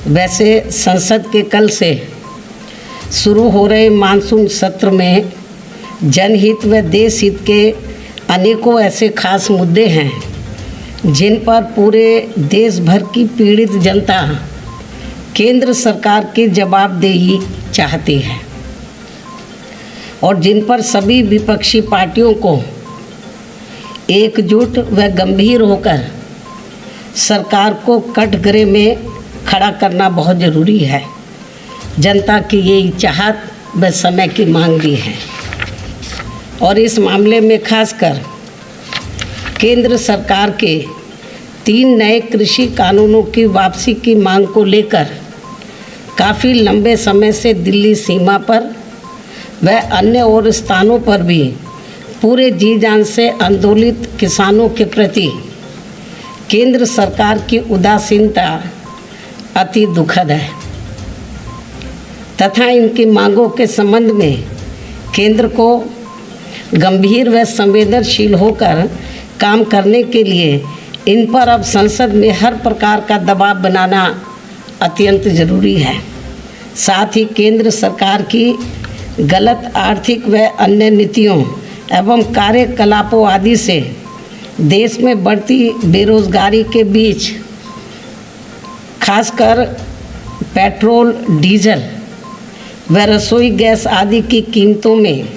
वैसे संसद के कल से शुरू हो रहे मानसून सत्र में जनहित व देश हित के अनेकों ऐसे खास मुद्दे हैं जिन पर पूरे देश भर की पीड़ित जनता केंद्र सरकार की जवाबदेही चाहती है और जिन पर सभी विपक्षी पार्टियों को एकजुट व गंभीर होकर सरकार को कटघरे में खड़ा करना बहुत ज़रूरी है। जनता की यही चाहत व समय की मांग भी है और इस मामले में खासकर केंद्र सरकार के 3 नए कृषि कानूनों की वापसी की मांग को लेकर काफ़ी लंबे समय से दिल्ली सीमा पर व अन्य और स्थानों पर भी पूरे जी जान से आंदोलित किसानों के प्रति केंद्र सरकार की उदासीनता अति दुखद है तथा इनकी मांगों के संबंध में केंद्र को गंभीर व संवेदनशील होकर काम करने के लिए इन पर अब संसद में हर प्रकार का दबाव बनाना अत्यंत ज़रूरी है। साथ ही केंद्र सरकार की गलत आर्थिक व अन्य नीतियों एवं कार्यकलापों आदि से देश में बढ़ती बेरोजगारी के बीच खासकर पेट्रोल, डीजल व रसोई गैस आदि की कीमतों में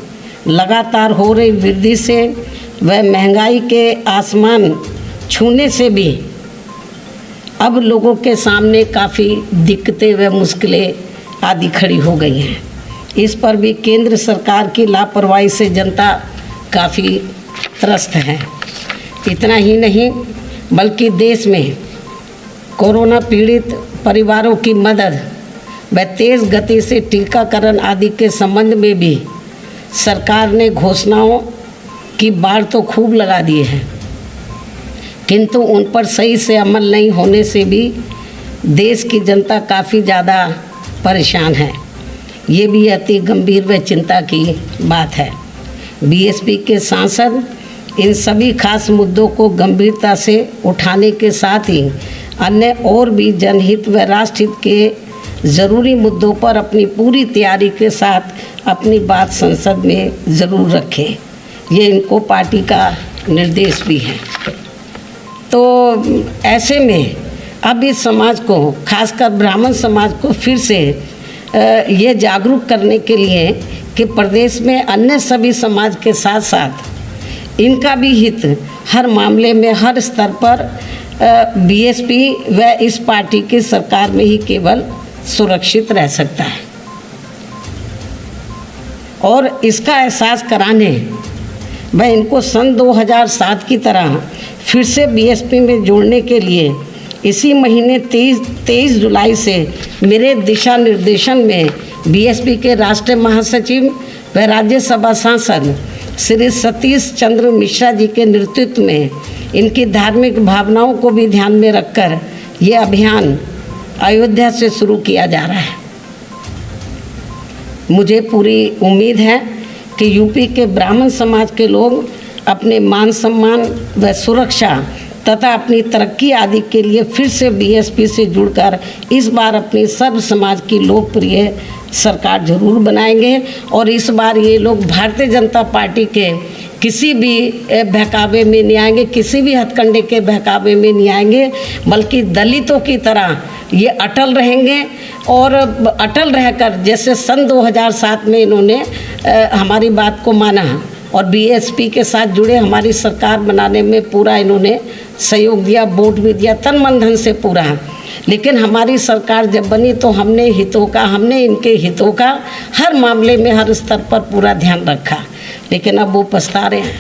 लगातार हो रही वृद्धि से व महंगाई के आसमान छूने से भी अब लोगों के सामने काफ़ी दिक्कतें व मुश्किलें आदि खड़ी हो गई हैं। इस पर भी केंद्र सरकार की लापरवाही से जनता काफ़ी त्रस्त है। इतना ही नहीं बल्कि देश में कोरोना पीड़ित परिवारों की मदद व तेज़ गति से टीकाकरण आदि के संबंध में भी सरकार ने घोषणाओं की बाढ़ तो खूब लगा दी है, किंतु उन पर सही से अमल नहीं होने से भी देश की जनता काफ़ी ज़्यादा परेशान है। ये भी अति गंभीर व चिंता की बात है। बीएसपी के सांसद इन सभी खास मुद्दों को गंभीरता से उठाने के साथ ही अन्य और भी जनहित व राष्ट्रहित के ज़रूरी मुद्दों पर अपनी पूरी तैयारी के साथ अपनी बात संसद में ज़रूर रखें। ये इनको पार्टी का निर्देश भी है। तो ऐसे में अब इस समाज को, खासकर ब्राह्मण समाज को फिर से ये जागरूक करने के लिए कि प्रदेश में अन्य सभी समाज के साथ साथ इनका भी हित हर मामले में हर स्तर पर बीएसपी व इस पार्टी की सरकार में ही केवल सुरक्षित रह सकता है और इसका एहसास कराने व इनको सन 2007 की तरह फिर से बीएसपी में जोड़ने के लिए इसी महीने 23 जुलाई से मेरे दिशा निर्देशन में बीएसपी के राष्ट्रीय महासचिव व राज्यसभा सांसद श्री सतीश चंद्र मिश्रा जी के नेतृत्व में इनकी धार्मिक भावनाओं को भी ध्यान में रखकर ये अभियान अयोध्या से शुरू किया जा रहा है। मुझे पूरी उम्मीद है कि यूपी के ब्राह्मण समाज के लोग अपने मान सम्मान व सुरक्षा तथा अपनी तरक्की आदि के लिए फिर से बीएसपी से जुड़कर इस बार अपनी सर्व समाज की लोकप्रिय सरकार जरूर बनाएंगे और इस बार ये लोग भारतीय जनता पार्टी के किसी भी बहकावे में नहीं आएंगे, किसी भी हथकंडे के बहकावे में नहीं आएंगे, बल्कि दलितों की तरह ये अटल रहेंगे और अटल रहकर जैसे सन 2007 में इन्होंने हमारी बात को माना और बीएसपी के साथ जुड़े हमारी सरकार बनाने में पूरा इन्होंने सहयोग दिया, वोट भी दिया तन मन धन से पूरा। लेकिन हमारी सरकार जब बनी तो हमने इनके हितों का हर मामले में हर स्तर पर पूरा ध्यान रखा। लेकिन अब वो पछता रहे हैं,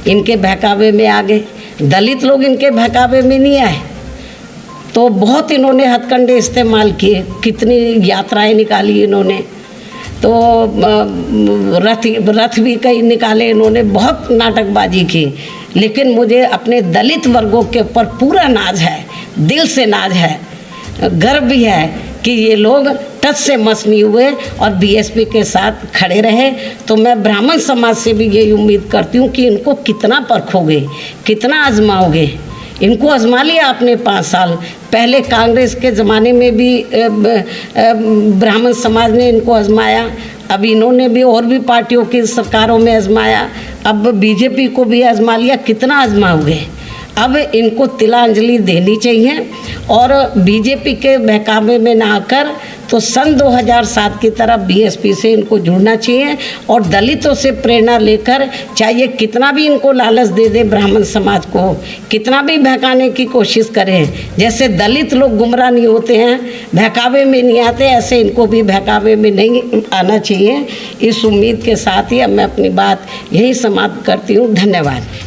इनके बहकावे में आ गए। दलित लोग इनके बहकावे में नहीं आए तो बहुत इन्होंने हथकंडे इस्तेमाल किए, कितनी यात्राएं निकाली इन्होंने, तो रथ भी कई निकाले इन्होंने, बहुत नाटकबाजी की। लेकिन मुझे अपने दलित वर्गों के ऊपर पूरा नाज है, दिल से नाज है, गर्व भी है कि ये लोग टच से मस नहीं हुए और बीएसपी के साथ खड़े रहे। तो मैं ब्राह्मण समाज से भी यही उम्मीद करती हूँ कि इनको कितना परखोगे, कितना आजमाओगे, इनको आजमा लिया आपने 5 साल पहले। कांग्रेस के ज़माने में भी ब्राह्मण समाज ने इनको आजमाया, अब इन्होंने भी और भी पार्टियों की सरकारों में आजमाया, अब बीजेपी को भी आजमा लिया। कितना आजमाओगे? अब इनको तिलांजलि देनी चाहिए और बीजेपी के बहकावे में ना आकर तो सन 2007 की तरह बीएसपी से इनको जुड़ना चाहिए और दलितों से प्रेरणा लेकर, चाहे कितना भी इनको लालच दे दे ब्राह्मण समाज को, कितना भी बहकाने की कोशिश करें, जैसे दलित लोग गुमराह नहीं होते हैं, बहकावे में नहीं आते, ऐसे इनको भी बहकावे में नहीं आना चाहिए। इस उम्मीद के साथ ही अब मैं अपनी बात यहीं समाप्त करती हूँ। धन्यवाद।